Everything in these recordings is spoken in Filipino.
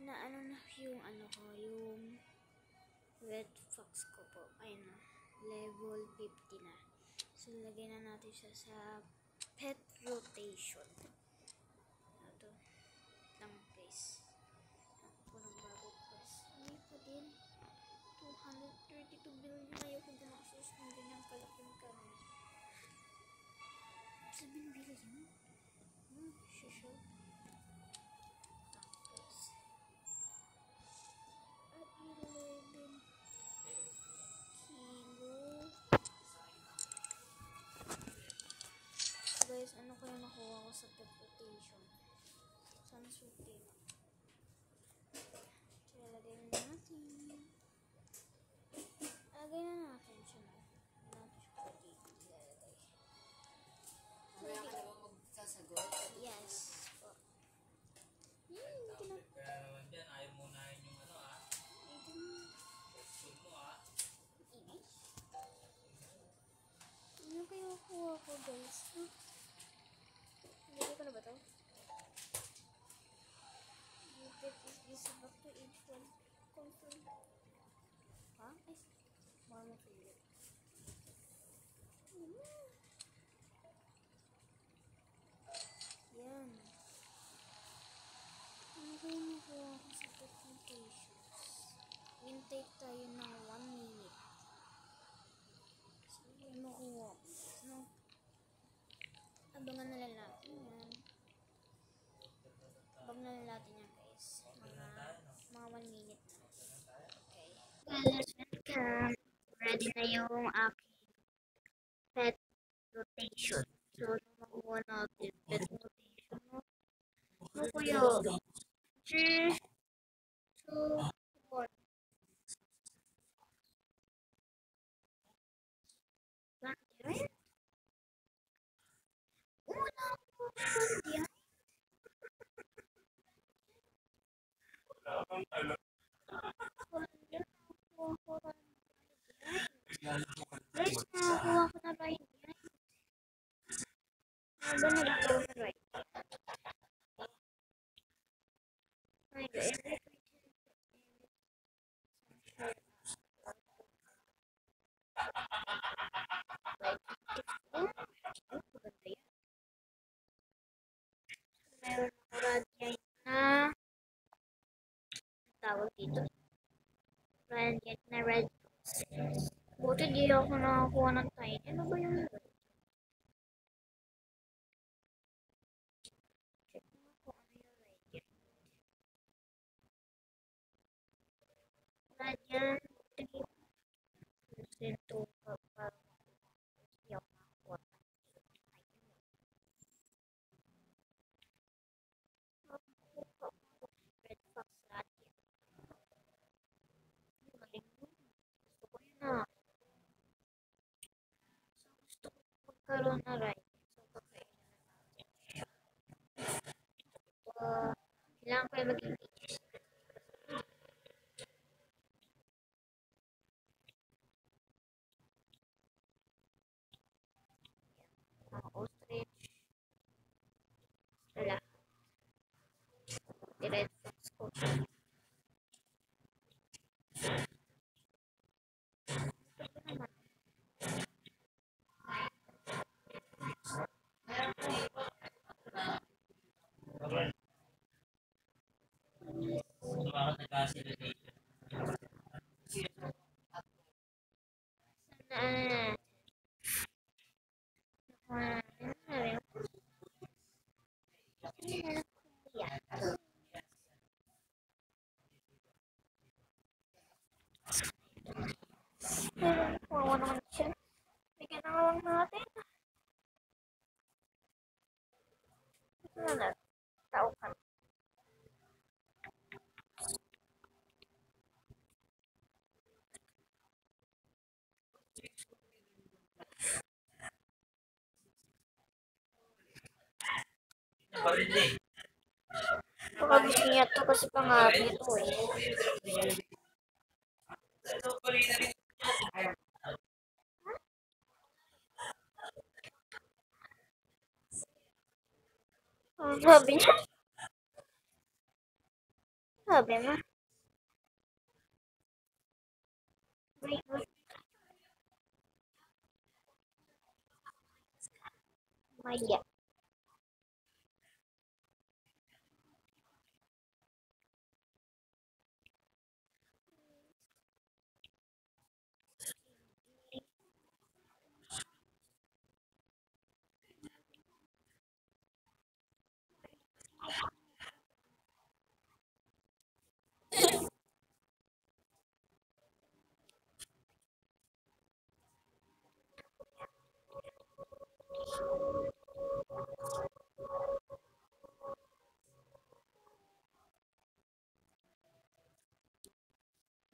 inaano na yung yung red fox ko po. Ayun na. Level 50 na. So, lagay na natin siya sa pet rotation. Ito. Lang guys. Ako po ng bago quest. Hindi pa din. 232 billion na yung gumasos ng ganyang kalaking kami. 7 billion? Shusho. Tapos. At 11 kilo. Guys, ano kaya nakuha ko sa pet rotation? Sana suti. So, lagay na natin. Lagay na natin siya. Natin siya pa dito. Ilalagay. Kaya ka naman magsasagot? Yes. Po. Kaya naman dyan, ayaw muna yung question mo Ano kayo kuha ko guys? Lagay ko na ba ito? Is this back to age 1? Confirm. Ha? Ay, mama favorite. Yan. Ano kayo nakuha ko sa presentations? Intake tayo ng 1 minute. So, yung makuha ko. No? Abangan na lang natin yan. Abangan na lang natin yan guys. Mga 1 minute na. Okay. Guys, welcome. Ready na yung aking pet rotation. So, makuha natin pet rotation. Ano ko yun? 3, 2, 1. Right? Una po yan. Guys, nakakuha ko na ba yun? Ano ba nag-go na right? Ay, meron ako radiant na tawag dito. Radiant na red fox. Buti di ako nakakuha ng tiny. Ano ba yung check mo kung ano yung radiant. Radiant 3. Ito para hindi ako nakakuha ng red fox radiant. Galing mo. Gusto ko yun na. So, gusto ko magkaroon na radiant. So, pagkainin na natin siya. Kailangan ko yung maging ages. Mga ostrich. Wala. The red fox ko. Ito naman. Wawa naman siya. Bigyan na lang natin. Ito na lang. Tao ka. Baka gusto niya ito kasi pangarap ito eh. Sabi niya. Sabi mo. Grapefruit. Maya.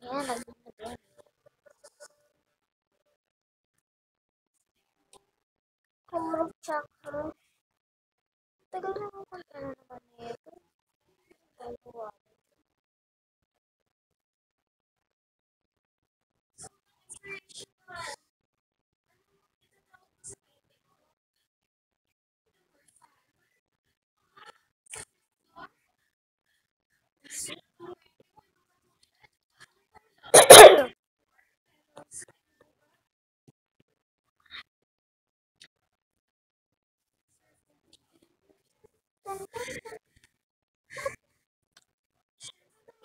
Yan, lagyan na din. Kumurog tsaka. Tagal na mo kung ano naman ito. Dalawa.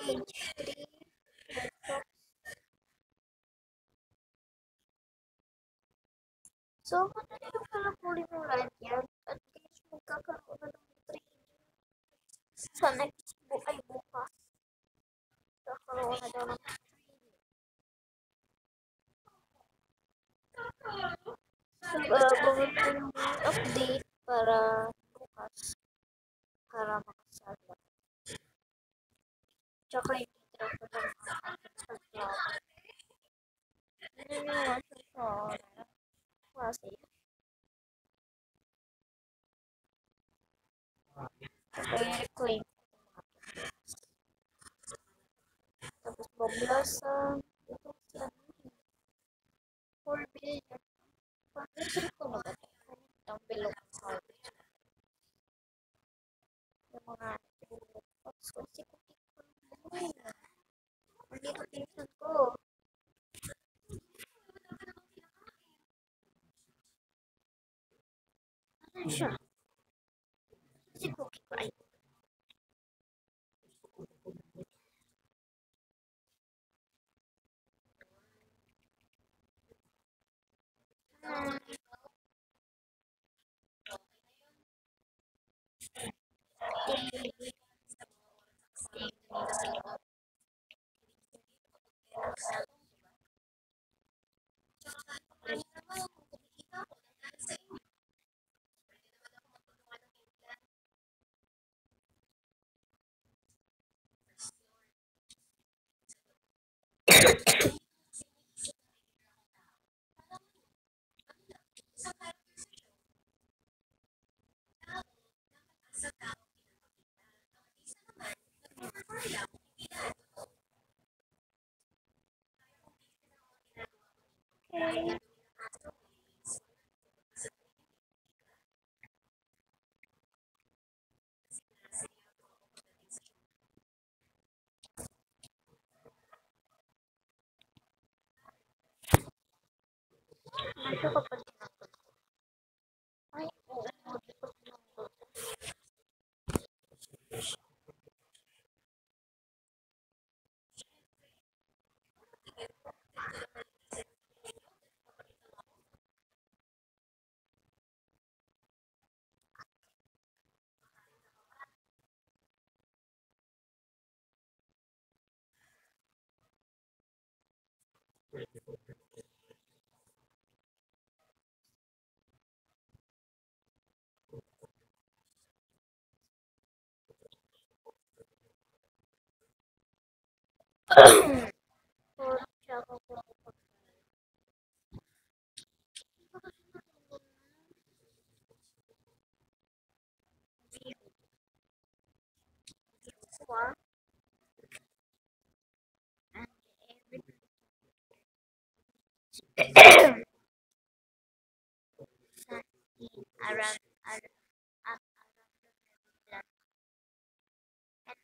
Age 3. So, madali yung pala huli mo yan. At least magkakaroon na ng training. Sa next book ay bukas. Magkakaroon na daw ng training. So, gawin ko yung update para bukas. Para makasala. Tsaka yung titra ko ng sa vlog. Ano yung sa kasi. Tsaka yung reclaim. Tapos maglasa. Ito sila. 4 billion. Pag-isip ko na ba ito? Ang below sa yung mga pots ko. Sikutik ko. Hindi ko pinsan ko. Ano siya? Sikutik ko ay. Okay. Masya ko pa tinapos. Ay, oo. Hindi ko tinapos. Puro siya ako po. And everything around and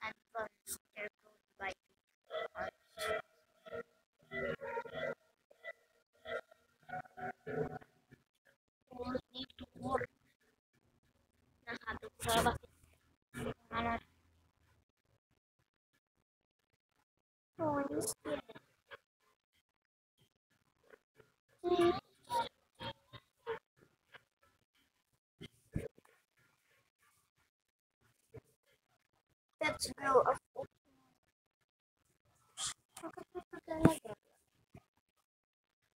advanced their code. bakit ano. Oh, this Let's go up. Bakit may paglalagay?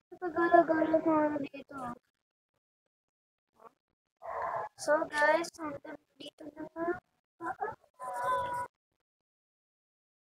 May paglalagay na dito. So guys, hanggang dito na nga.